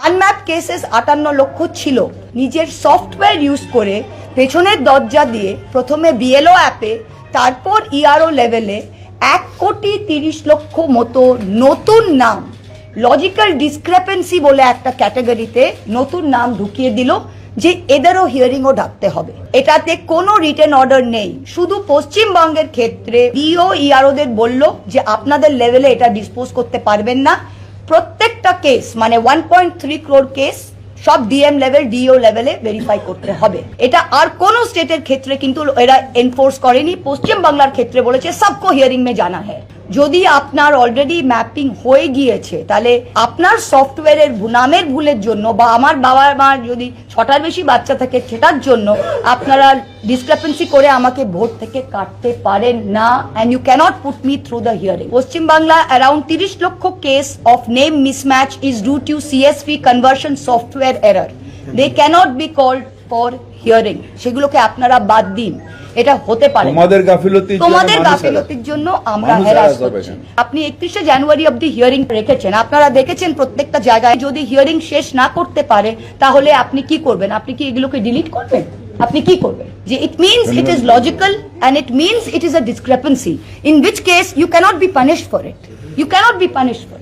Unmap cases 58 লক্ষ ছিল। নিজের সফটওয়্যার ইউজ করে পেছনের দরজা দিয়ে প্রথমে বিএলও অ্যাপে, তারপর ইআরও লেভেলে 1,30,00,000 মতো নতুন নাম, লজিক্যাল ডিসক্রেপেন্সি বলে একটা ক্যাটাগরিতে নতুন নাম ঢুকিয়ে দিল যে এদেরও হিয়ারিংও ডাকতে হবে। এটাতে কোনো রিটেন অর্ডার নেই। শুধু পশ্চিমবঙ্গের ক্ষেত্রে ডিও ইআরওদের বলল যে আপনাদের লেভেলে এটা ডিসপোজ করতে পারবেন না। প্রত্যেকটা কেস মানে 1.3 crore কেস সব ডিএম লেভেল ডিও লেভেলে ভেরিফাই করতে হবে। এটা আর কোন স্টেটের ক্ষেত্রে কিন্তু এরা এনফোর্স করেনি। পশ্চিম বাংলার ক্ষেত্রে বলেছে সবকো হিয়ারিং মে জানা হ্যায়। যদি আপনার অলরেডি ম্যাপিং হয়ে গিয়েছে তাহলে আপনার সফটওয়্যারের নামের ভুলের জন্য বা আমার বাবা মার যদি 6টার বেশি বাচ্চা থাকে সেটার জন্য আপনারা ডিসক্রিপেন্সি করে আমাকে ভোট থেকে কাটতে পারেন না, and you cannot put me through the hearing. Paschim Bangla around 30 lakh case of name mismatch is due to CSV conversion software error. They cannot be called for hearing. সেগুলোকে আপনারা বাদ দিন, এটা হতে পারে তোমাদের গাফিলতির জন্য আমরা হ্যারাস করছি। আপনি 31শে জানুয়ারি অবধি হিয়ারিং রেখেছেন, আপনারা দেখেছেন প্রত্যেকটা জায়গায়। যদি হিয়ারিং শেষ না করতে পারে তাহলে আপনি কি করবেন? আপনি কি এগুলোকে ডিলিট করবেন? আপনি কি করবেন? যে it means it is logical and it means it is a discrepancy in which case you cannot be punished for it. You cannot be punished for